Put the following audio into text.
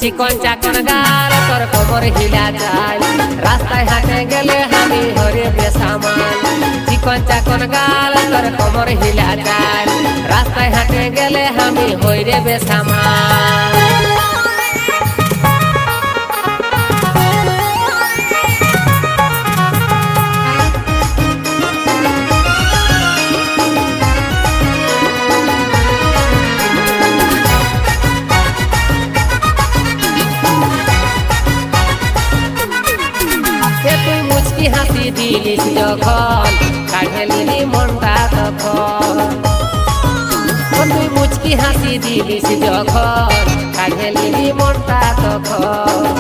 চিকন চাকন গাল তোর কোমর হিলা চাল রাস্তায় হাঁটে গেলে আমি হরে বেসামাল চিকন চাকন গাল তোর কোমর হিলা চাল রাস্তায় হাঁটে গেলে আমি হইরে বেসামাল হাসি দিলিস যখন কাঢ়েলি মনটা তখন তুই মুচকি হাসি দিলিস যখন কাঢ়েলি মনটা তখন